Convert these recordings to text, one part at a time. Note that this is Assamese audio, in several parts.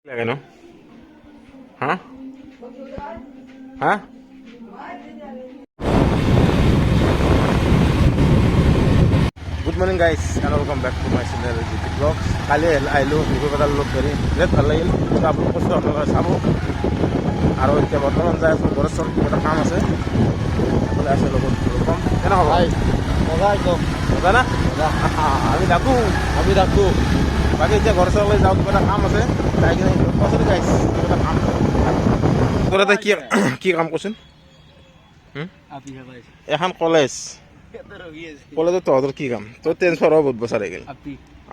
লাগে ন হা হা good morning guys and welcome back to my channel GT blogs. কালি আহিলোঁ বিহুপেটাৰ লগ ধৰি বিৰাট ভাল লাগিল। আপোনালোক কৈছোঁ আপোনালোকে চাব। আৰু এতিয়া বৰ্তমান যাই আছোঁ গড়েশ্বৰ, কিবা এটা কাম আছে এইফালে আছে লগত কম কেনে হ'ব মজা একদম মজা না আমি ডাকো বাকী এতিয়া গড়েশ্বৰলৈ যাওঁ, কিবা এটা কাম আছে যাই কিনে কৈছোঁ গাইজ কিবা এটা কাম তোৰ এটা কি কাম কৰচোন এখন কলেজত তহঁতৰ কি কাম? তোৰ ট্ৰেন্সফাৰ হ'ব বহুত বছৰ হৈ গ'ল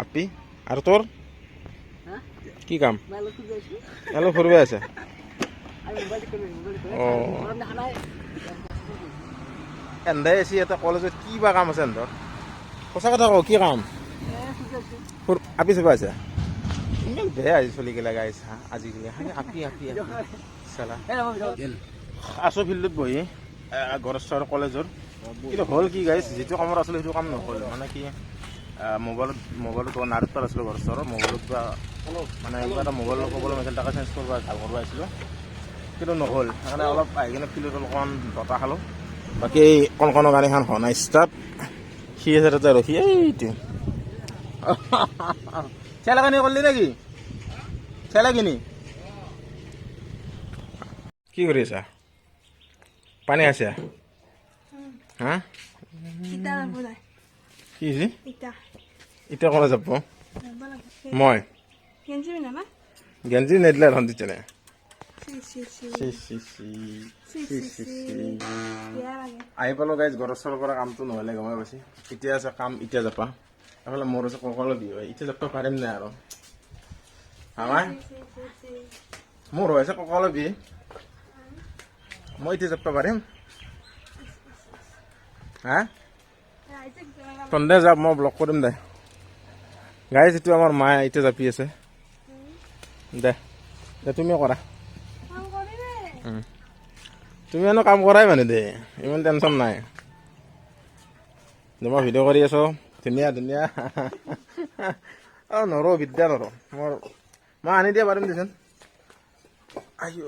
আপি আৰু তোৰ কি কাম? এলো ফুৰিব আছে এন্ধাই আছে এটা কলেজত কি বা কাম আছে এন্ধৰ? সঁচা কথা কওঁ, কি কাম? আপি চাব আছে ইমান বেয়া আজি চলি গেলা গাইছ আজিকালি আপি চালা আছো ফিল্ডত বহি গড়েশ্বৰ কলেজৰ। কিন্তু হ'ল কি গাইছ, যিটো কামত আছিলোঁ সেইটো কাম নহ'ল। মানে কি মোবাইলত নাৰ্ভত আছিলোঁ গড়েশ্বৰৰ মোবাইলত কিবা মানে কিবা এটা মোবাইলৰ প্ৰব্লেম আছিল, তাকে চেঞ্জ কৰিব ভাল কৰিব আহিছিলোঁ কিন্তু নহ'ল। সেইকাৰণে অলপ আহি কিনে ফিল্ডত অলপমান বতাহ খালোঁ। বাকী কণ গাড়ীখন হোৱা নাই ষ্টাৰ্ট, সি আছে তাতে ৰখি এইটো চেলা কিনি কৰিলি নেকি? চেলা কিনি কি কৰি আছা? পানী আছে হা কি এতিয়া কলে যাব? মই গেঞ্জি নেদিলে ধন দিছে আহি পালোঁ গাইজ। গড়েশ্বৰৰ পৰা কামটো নহ'লে গমাই পাইছে। এতিয়া আছে কাম, এতিয়া যাবা এইফালে মোৰ আছে কঁকালৰ বিষ হয়। এতিয়া যাব পাৰিম নাই আৰু আমাৰ মোৰ হৈ আছে কঁকালৰ বিষ, মই এতিয়া যাব পাৰিম হা? তন্দে যাম, মই ব্লক কৰিম দে গাইজ। এইটো আমাৰ মায়ে এতিয়া জাপি আছে দে তুমিও কৰা। তুমি এনে কাম কৰাই মানে দে, ইমান টেনশ্যন নাই। মই ভিডিঅ' কৰি আছো ধুনীয়া নৰো বিদ্যা নৰো মই আনি দিয়া পাৰিম দেচোন। আইঅ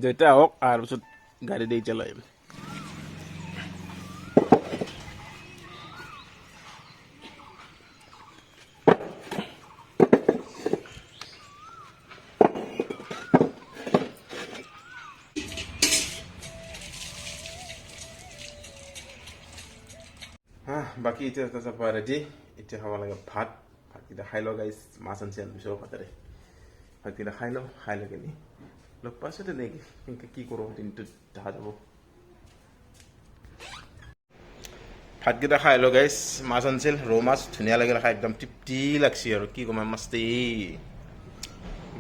যেতিয়া হওক আৰু পিছত গাড়ী দি এতিয়া লৈ আহিম। বাকী এতিয়া যাব ৰেডি, এতিয়া খাব লাগে ভাতকেইটা খাই লওঁ গাইজ। মাছ আনছি আনিছোঁ ভাতেৰে, ভাতকেইটা খাই লওঁ, খাই লৈ কিনি লগ পাইছোঁ তেনেকৈ কেনেকৈ কি কৰোঁ দিনটোত দেখা যাব। ভাতকেইটা খাই লওঁ গাইজ। মাছ আনিছিল, ৰৌ মাছ, ধুনীয়া লাগিল খাই, একদম তৃপ্তি লাগছি আৰু কি ক'ম মাছটি।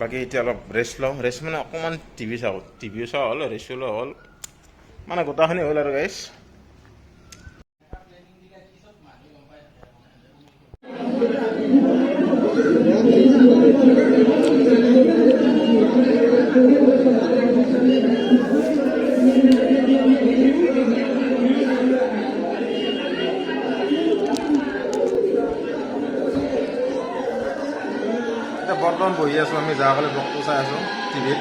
বাকী এতিয়া অলপ ৰেষ্ট লওঁ, ৰেষ্ট মানে অকণমান টিভিও চোৱা হ'ল, ৰেষ্টো লোৱা হ'ল, মানে গোটেইখিনি হ'ল আৰু গাইজ। বৰ্তমান বহি আছোঁ আমি, যোৱাকালি ব্লগটো চাই আছোঁ টিভিত।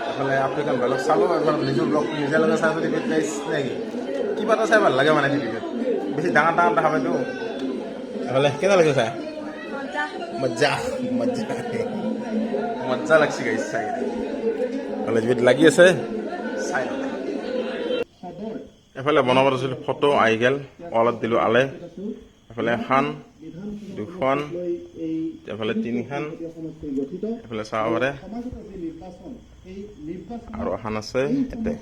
এইফালে আফ্ৰিকান ব্লগ চালোঁ, এবাৰ নিজৰ ব্লগটো নিজে লগে চাই আছোঁ টিভিত গাইছ। নেকি কিবা এটা চাই ভাল লাগে মানে টিভিত, বেছি ডাঙৰ দেখা পাইতো। এইফালে কেনে লাগিছে চাই? মজ্জা লাগছে গাইছ চাই। এইফালে টিভিত লাগি আছে চাই। এইফালে বনাব দিছিলোঁ ফটো আহি গ'ল, ৱালত দিলোঁ আলে। এইফালে এখন, দুখন, এইফালে তিনিখন, এইফালে চাব পাৰে আৰু এখন আছে ইয়াতে।